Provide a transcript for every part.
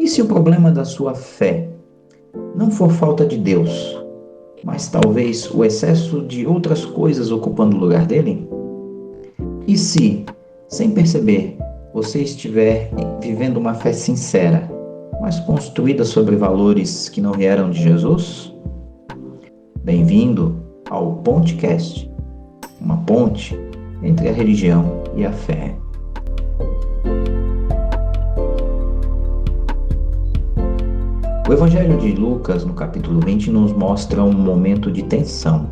E se o problema da sua fé não for falta de Deus, mas talvez o excesso de outras coisas ocupando o lugar dele? E se, sem perceber, você estiver vivendo uma fé sincera, mas construída sobre valores que não vieram de Jesus? Bem-vindo ao Pontecast, uma ponte entre a religião e a fé. O Evangelho de Lucas, no capítulo 20, nos mostra um momento de tensão.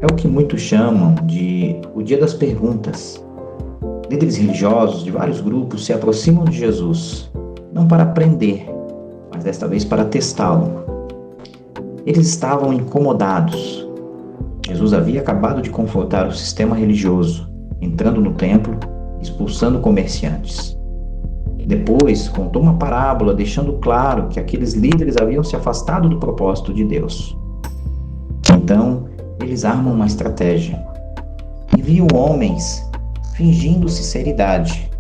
É o que muitos chamam de o Dia das Perguntas. Líderes religiosos de vários grupos se aproximam de Jesus, não para prender, mas desta vez para testá-lo. Eles estavam incomodados. Jesus havia acabado de confrontar o sistema religioso, entrando no templo e expulsando comerciantes. Depois, contou uma parábola deixando claro que aqueles líderes haviam se afastado do propósito de Deus. Então, eles armam uma estratégia. Enviam homens fingindo sinceridade,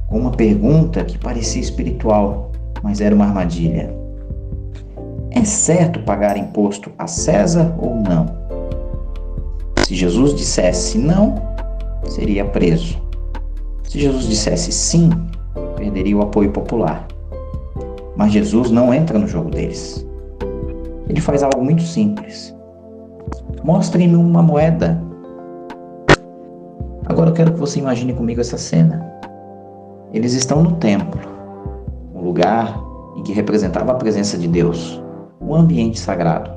com uma pergunta que parecia espiritual, mas era uma armadilha. É certo pagar imposto a César ou não? Se Jesus dissesse não, seria preso. Se Jesus dissesse sim, perderia o apoio popular. Mas Jesus não entra no jogo deles. Ele faz algo muito simples. Mostrem-me uma moeda. Agora eu quero que você imagine comigo essa cena. Eles estão no templo, um lugar em que representava a presença de Deus, um ambiente sagrado.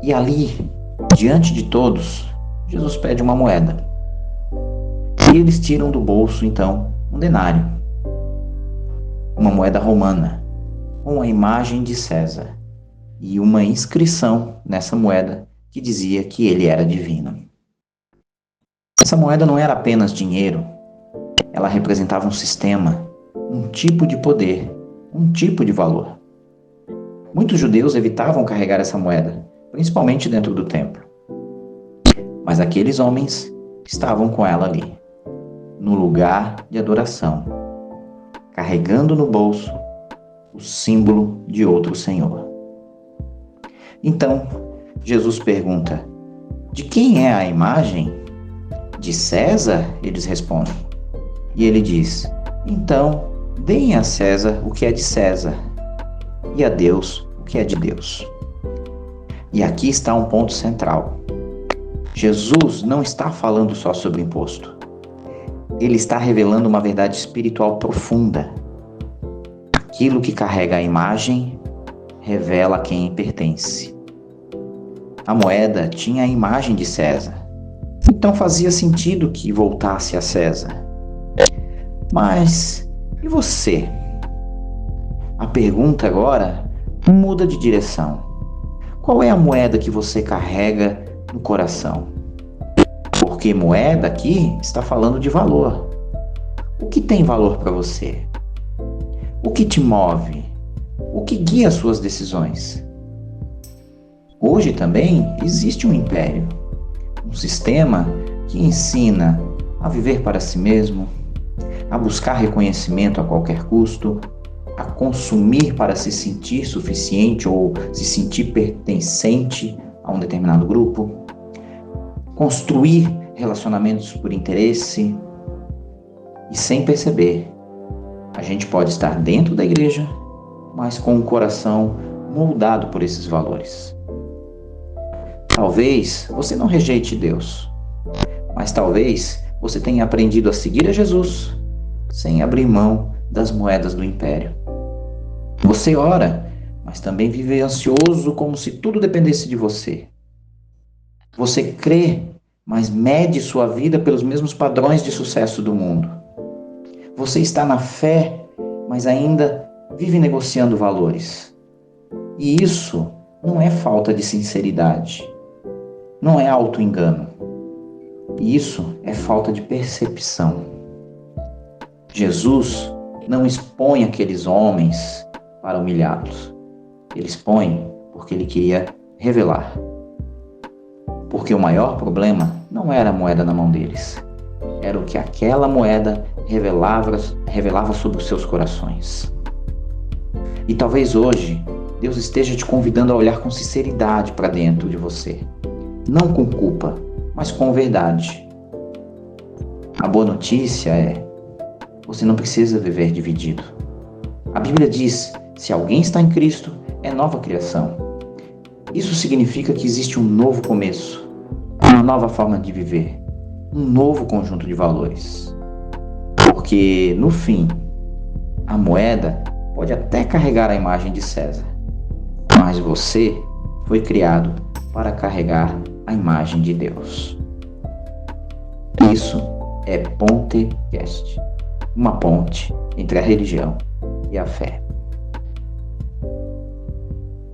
E ali, diante de todos, Jesus pede uma moeda. E eles tiram do bolso, então, um denário, uma moeda romana, com a imagem de César e uma inscrição nessa moeda que dizia que ele era divino. Essa moeda não era apenas dinheiro, ela representava um sistema, um tipo de poder, um tipo de valor. Muitos judeus evitavam carregar essa moeda, principalmente dentro do templo. Mas aqueles homens estavam com ela ali, no lugar de adoração, carregando no bolso o símbolo de outro Senhor. Então, Jesus pergunta: de quem é a imagem? De César? Eles respondem. E ele diz: então, deem a César o que é de César, e a Deus o que é de Deus. E aqui está um ponto central. Jesus não está falando só sobre imposto. Ele está revelando uma verdade espiritual profunda. Aquilo que carrega a imagem revela a quem pertence. A moeda tinha a imagem de César, então fazia sentido que voltasse a César. Mas e você? A pergunta agora muda de direção. Qual é a moeda que você carrega no coração? Porque moeda aqui está falando de valor. O que tem valor para você? O que te move? O que guia as suas decisões? Hoje também existe um império, um sistema que ensina a viver para si mesmo, a buscar reconhecimento a qualquer custo, a consumir para se sentir suficiente ou se sentir pertencente a um determinado grupo, construir relacionamentos por interesse e, sem perceber, a gente pode estar dentro da igreja, mas com o coração moldado por esses valores. Talvez você não rejeite Deus, mas talvez você tenha aprendido a seguir a Jesus sem abrir mão das moedas do império. Você ora, mas também vive ansioso como se tudo dependesse de você. Você crê, mas mede sua vida pelos mesmos padrões de sucesso do mundo. Você está na fé, mas ainda vive negociando valores. E isso não é falta de sinceridade, não é auto-engano. Isso é falta de percepção. Jesus não expõe aqueles homens para humilhá-los. Ele expõe porque ele queria revelar. Porque o maior problema não era a moeda na mão deles. era o que aquela moeda revelava sobre os seus corações. E talvez hoje Deus esteja te convidando a olhar com sinceridade para dentro de você. Não com culpa, mas com verdade. A boa notícia é: você não precisa viver dividido. A Bíblia diz: se alguém está em Cristo, é nova criação. Isso significa que existe um novo começo, uma nova forma de viver, um novo conjunto de valores. Porque, no fim, a moeda pode até carregar a imagem de César, mas você foi criado para carregar a imagem de Deus. Isso é Pontecast, uma ponte entre a religião e a fé.